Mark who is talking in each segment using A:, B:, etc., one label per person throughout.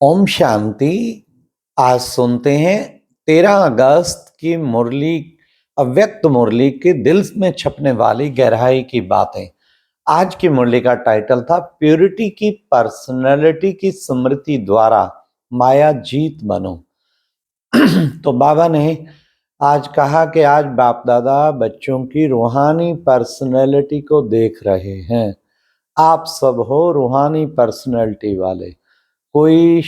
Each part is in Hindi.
A: ओम शांति। आज सुनते हैं 13 अगस्त की मुरली, अव्यक्त मुरली के दिल में छपने वाली गहराई की बातें। आज की मुरली का टाइटल था प्योरिटी की पर्सनैलिटी की स्मृति द्वारा माया जीत बनो। तो बाबा ने आज कहा कि आज बाप दादा बच्चों की रूहानी पर्सनैलिटी को देख रहे हैं। आप सब हो रूहानी पर्सनैलिटी वाले। कोई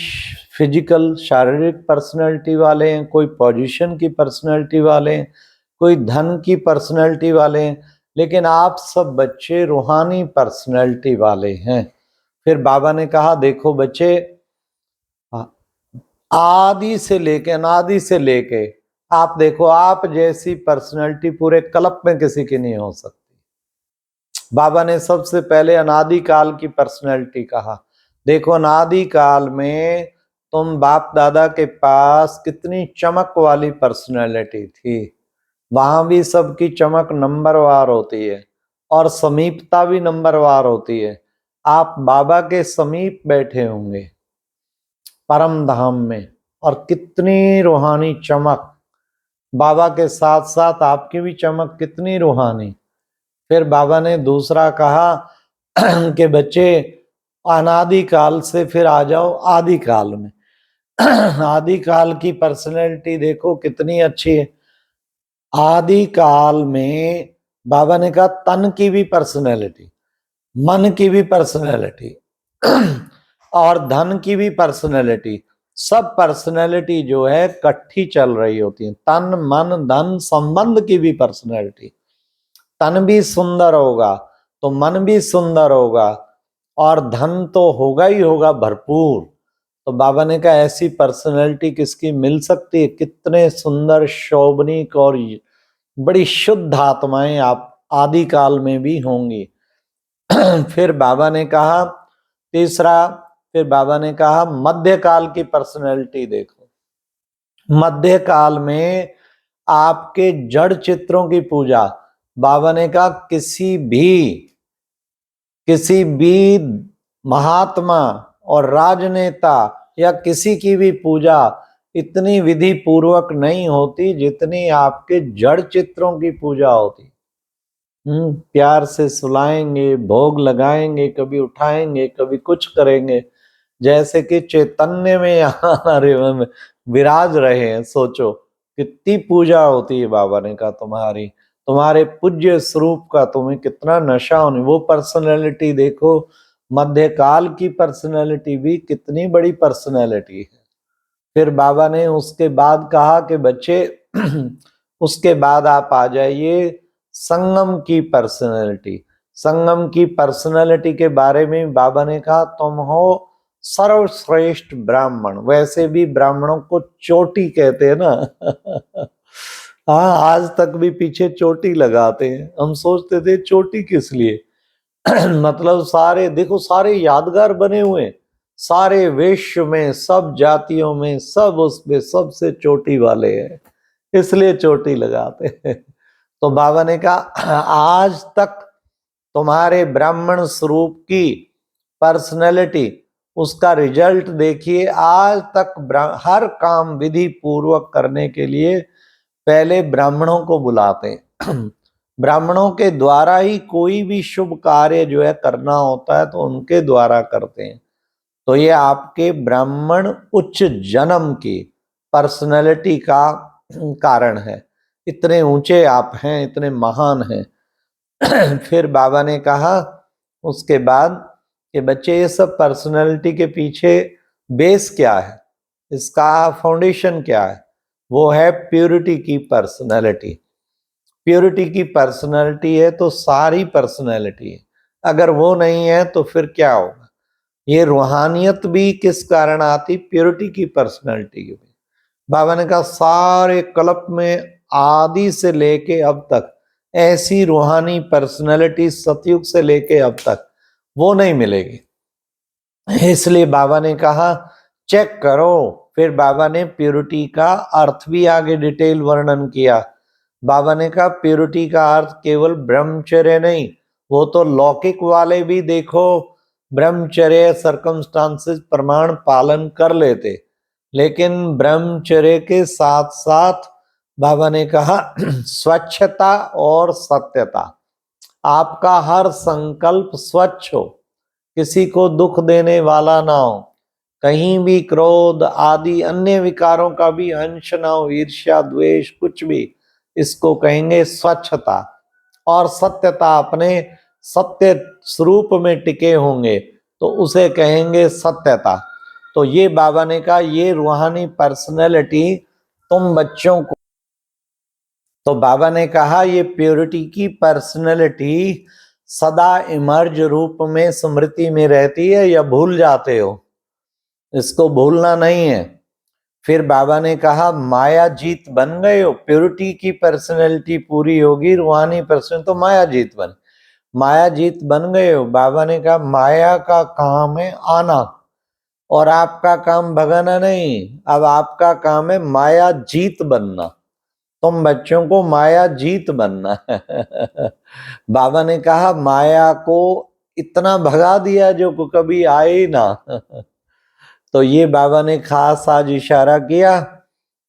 A: फिजिकल शारीरिक पर्सनैलिटी वाले हैं, कोई पोजीशन की पर्सनैलिटी वाले हैं, कोई धन की पर्सनैलिटी वाले हैं, लेकिन आप सब बच्चे रूहानी पर्सनैलिटी वाले हैं। फिर बाबा ने कहा देखो बच्चे, आदि से लेके अनादि से लेके आप देखो, आप जैसी पर्सनैलिटी पूरे कल्प में किसी की नहीं हो सकती। बाबा ने सबसे पहले अनादि काल की पर्सनैलिटी कहा। देखो अनादि काल में तुम बाप दादा के पास कितनी चमक वाली पर्सनैलिटी थी। वहां भी सबकी चमक नंबरवार होती है और समीपता भी नंबरवार होती है। आप बाबा के समीप बैठे होंगे परम धाम में, और कितनी रूहानी चमक। बाबा के साथ साथ आपकी भी चमक कितनी रूहानी। फिर बाबा ने दूसरा कहा कि बच्चे अनादि काल से फिर आ जाओ आदि काल में। आदि काल की पर्सनैलिटी देखो कितनी अच्छी है। आदि काल में बाबा ने कहा तन की भी पर्सनैलिटी, मन की भी पर्सनैलिटी और धन की भी पर्सनैलिटी, सब पर्सनैलिटी जो है इकट्ठी चल रही होती है। तन मन धन संबंध की भी पर्सनैलिटी। तन भी सुंदर होगा तो मन भी सुंदर होगा और धन तो होगा ही होगा भरपूर। तो बाबा ने कहा ऐसी पर्सनैलिटी किसकी मिल सकती है। कितने सुंदर शोभनीक और बड़ी शुद्ध आत्माएं आप आदि काल में भी होंगी। फिर बाबा ने कहा तीसरा, फिर बाबा ने कहा मध्यकाल की पर्सनैलिटी देखो। मध्यकाल में आपके जड़ चित्रों की पूजा, बाबा ने कहा किसी भी महात्मा और राजनेता या किसी की भी पूजा इतनी विधि पूर्वक नहीं होती जितनी आपके जड़ चित्रों की पूजा होती। प्यार से सुलाएंगे, भोग लगाएंगे, कभी उठाएंगे, कभी कुछ करेंगे, जैसे कि चैतन्य में यहाँ विराज रहे हैं। सोचो कितनी पूजा होती है। बाबा ने कहा तुम्हारी, तुम्हारे पूज्य स्वरूप का तुम्हें कितना नशा होने। वो पर्सनैलिटी देखो, मध्यकाल की पर्सनैलिटी भी कितनी बड़ी पर्सनैलिटी है। फिर बाबा ने उसके बाद कहा कि बच्चे उसके बाद आप आ जाइए संगम की पर्सनैलिटी। संगम की पर्सनैलिटी के बारे में बाबा ने कहा तुम हो सर्वश्रेष्ठ ब्राह्मण। वैसे भी ब्राह्मणों को चोटी कहते हैं ना। हाँ, आज तक भी पीछे चोटी लगाते हैं। हम सोचते थे चोटी किस लिए। मतलब सारे देखो, सारे यादगार बने हुए हैं। सारे विश्व में सब जातियों में सब उसमें सबसे चोटी वाले हैं, इसलिए चोटी लगाते हैं। तो बाबा ने कहा आज तक तुम्हारे ब्राह्मण स्वरूप की पर्सनैलिटी, उसका रिजल्ट देखिए। आज तक हर काम विधि पूर्वक करने के लिए पहले ब्राह्मणों को बुलाते हैं। ब्राह्मणों के द्वारा ही कोई भी शुभ कार्य जो है करना होता है तो उनके द्वारा करते हैं। तो ये आपके ब्राह्मण उच्च जन्म की पर्सनैलिटी का कारण है। इतने ऊंचे आप हैं, इतने महान हैं। फिर बाबा ने कहा उसके बाद कि बच्चे ये सब पर्सनैलिटी के पीछे बेस क्या है, इसका फाउंडेशन क्या है। वो है प्योरिटी की पर्सनैलिटी। प्योरिटी की पर्सनैलिटी है तो सारी पर्सनैलिटी है। अगर वो नहीं है तो फिर क्या होगा। ये रूहानियत भी किस कारण आती, प्योरिटी की पर्सनैलिटी की। बाबा ने कहा सारे कल्प में आदि से लेके अब तक ऐसी रूहानी पर्सनैलिटी सतयुग से लेके अब तक वो नहीं मिलेगी। इसलिए बाबा ने कहा चेक करो। फिर बाबा ने प्योरिटी का अर्थ भी आगे डिटेल वर्णन किया। बाबा ने कहा प्योरिटी का अर्थ केवल ब्रह्मचर्य नहीं, वो तो लौकिक वाले भी देखो। ब्रह्मचर्य सर्कमस्टांसेस प्रमाण पालन कर लेते, लेकिन ब्रह्मचर्य के साथ साथ बाबा ने कहा स्वच्छता और सत्यता। आपका हर संकल्प स्वच्छ हो, किसी को दुख देने वाला ना हो, कहीं भी क्रोध आदि अन्य विकारों का भी अंश ना हो, ईर्ष्या द्वेष कुछ भी, इसको कहेंगे स्वच्छता। और सत्यता, अपने सत्य स्वरूप में टिके होंगे तो उसे कहेंगे सत्यता। तो ये बाबा ने कहा ये रूहानी पर्सनैलिटी तुम बच्चों को, तो बाबा ने कहा ये प्योरिटी की पर्सनैलिटी सदा इमर्ज रूप में स्मृति में रहती है या भूल जाते हो? इसको भूलना नहीं है। फिर बाबा ने कहा माया जीत बन गए हो, प्योरिटी की पर्सनैलिटी पूरी होगी, रूहानी पर्सन तो माया जीत बन, माया जीत बन गए हो। बाबा ने कहा माया का काम है आना और आपका काम भगाना नहीं, अब आपका काम है माया जीत बनना। तुम बच्चों को माया जीत बनना है। बाबा ने कहा माया को इतना भगा दिया जो कभी आए ही ना। तो ये बाबा ने खास आज इशारा किया।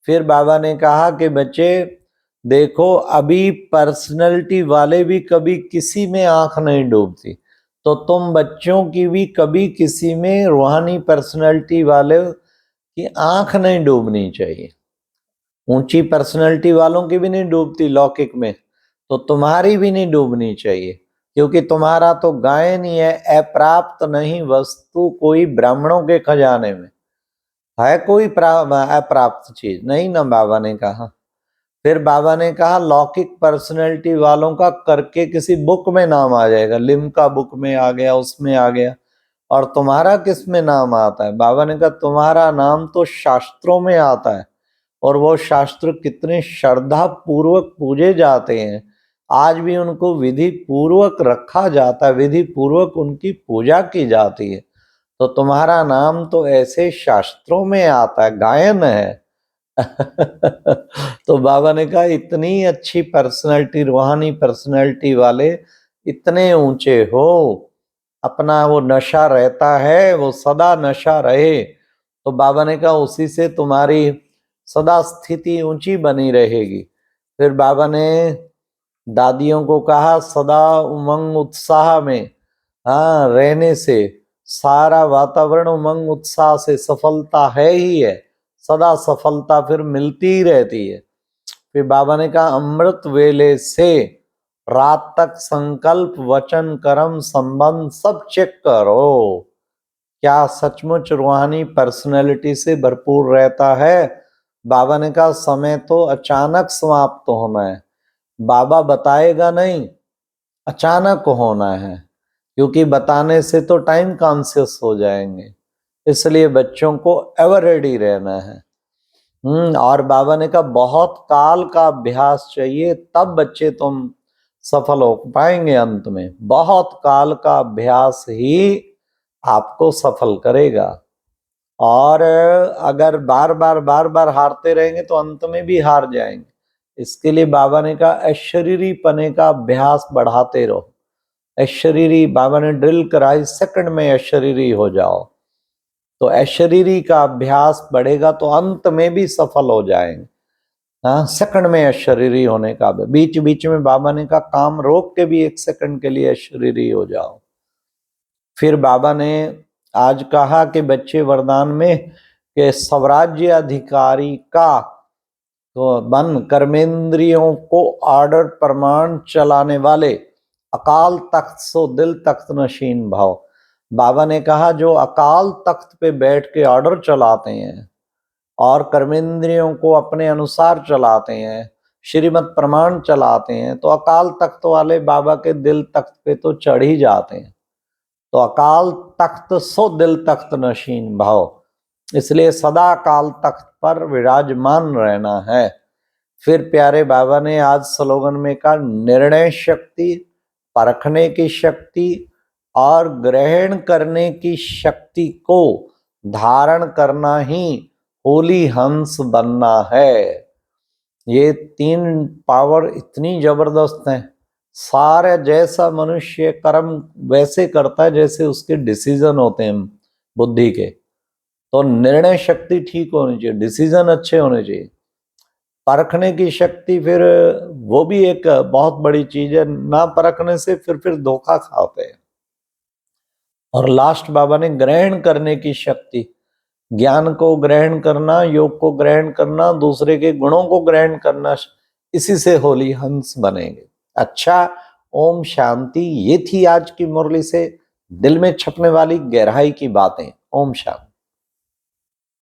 A: फिर बाबा ने कहा कि बच्चे देखो, अभी पर्सनैलिटी वाले भी कभी किसी में आंख नहीं डूबती, तो तुम बच्चों की भी कभी किसी में रूहानी पर्सनैलिटी वाले की आंख नहीं डूबनी चाहिए। ऊंची पर्सनैलिटी वालों की भी नहीं डूबती लौकिक में, तो तुम्हारी भी नहीं डूबनी चाहिए, क्योंकि तुम्हारा तो गायन ही है अप्राप्त नहीं वस्तु कोई ब्राह्मणों के खजाने में है, कोई अप्राप्त चीज नहीं ना, बाबा ने कहा। फिर बाबा ने कहा लौकिक पर्सनैलिटी वालों का करके किसी बुक में नाम आ जाएगा, लिम्का बुक में आ गया, उसमें आ गया, और तुम्हारा किस में नाम आता है? बाबा ने कहा तुम्हारा नाम तो शास्त्रों में आता है, और वो शास्त्र कितने श्रद्धा पूर्वक पूजे जाते हैं, आज भी उनको विधि पूर्वक रखा जाता है, विधि पूर्वक उनकी पूजा की जाती है। तो तुम्हारा नाम तो ऐसे शास्त्रों में आता है, गायन है। तो बाबा ने कहा इतनी अच्छी पर्सनैलिटी, रूहानी पर्सनैलिटी वाले इतने ऊंचे हो, अपना वो नशा रहता है, वो सदा नशा रहे, तो बाबा ने कहा उसी से तुम्हारी सदा स्थिति ऊंची बनी रहेगी। फिर बाबा ने दादियों को कहा सदा उमंग उत्साह में हाँ रहने से सारा वातावरण उमंग उत्साह से, सफलता है ही है, सदा सफलता फिर मिलती ही रहती है। फिर बाबा ने कहा अमृत वेले से रात तक संकल्प वचन कर्म संबंध सब चेक करो, क्या सचमुच रूहानी पर्सनैलिटी से भरपूर रहता है। बाबा ने कहा समय तो अचानक समाप्त होना है, बाबा बताएगा नहीं, अचानक होना है, क्योंकि बताने से तो टाइम कॉन्शियस हो जाएंगे, इसलिए बच्चों को एवर रेडी रहना है। और बाबा ने कहा बहुत काल का अभ्यास चाहिए, तब बच्चे तुम सफल हो पाएंगे। अंत में बहुत काल का अभ्यास ही आपको सफल करेगा, और अगर बार बार हारते रहेंगे तो अंत में भी हार जाएंगे। इसके लिए बाबा ने कहा अशरीरी पने का अभ्यास बढ़ाते रहो। अशरीरी बाबा ने ड्रिल कराई, सेकंड में अशरीरी हो जाओ, तो अशरीरी का अभ्यास बढ़ेगा तो अंत में भी सफल हो जाएंगे। हाँ, सेकंड में अशरीरी होने का, बीच बीच में बाबा ने कहा काम रोक के भी 1 सेकंड के लिए अशरीरी हो जाओ। फिर बाबा ने आज कहा कि बच्चे वरदान में कि स्वराज्य अधिकारी का तो बन कर्मेंद्रियों को ऑर्डर प्रमाण चलाने वाले अकाल तख्त सो दिल तख्त नशीन भाव। बाबा ने कहा जो अकाल तख्त पे बैठ के ऑर्डर चलाते हैं और कर्मेंद्रियों को अपने अनुसार चलाते हैं, श्रीमत प्रमाण चलाते हैं, तो अकाल तख्त वाले बाबा के दिल तख्त पे तो चढ़ ही जाते हैं। तो अकाल तख्त सो दिल तख्त नशीन भाव, इसलिए सदा अकाल तख्त पर विराजमान रहना है। फिर प्यारे बाबा ने आज स्लोगन में कहा निर्णय शक्ति, परखने की शक्ति और ग्रहण करने की शक्ति को धारण करना ही होली हंस बनना है। ये 3 पावर इतनी जबरदस्त हैं, सारे जैसा मनुष्य कर्म वैसे करता है जैसे उसके डिसीजन होते हैं बुद्धि के। तो निर्णय शक्ति ठीक होनी चाहिए, डिसीजन अच्छे होने चाहिए। परखने की शक्ति फिर वो भी एक बहुत बड़ी चीज है, ना परखने से फिर धोखा खाते हैं। और लास्ट बाबा ने ग्रहण करने की शक्ति, ज्ञान को ग्रहण करना, योग को ग्रहण करना, दूसरे के गुणों को ग्रहण करना, इसी से होली हंस बनेंगे। अच्छा, ओम शांति। ये थी आज की मुरली से दिल में छपने वाली गहराई की बातें। ओम शांति।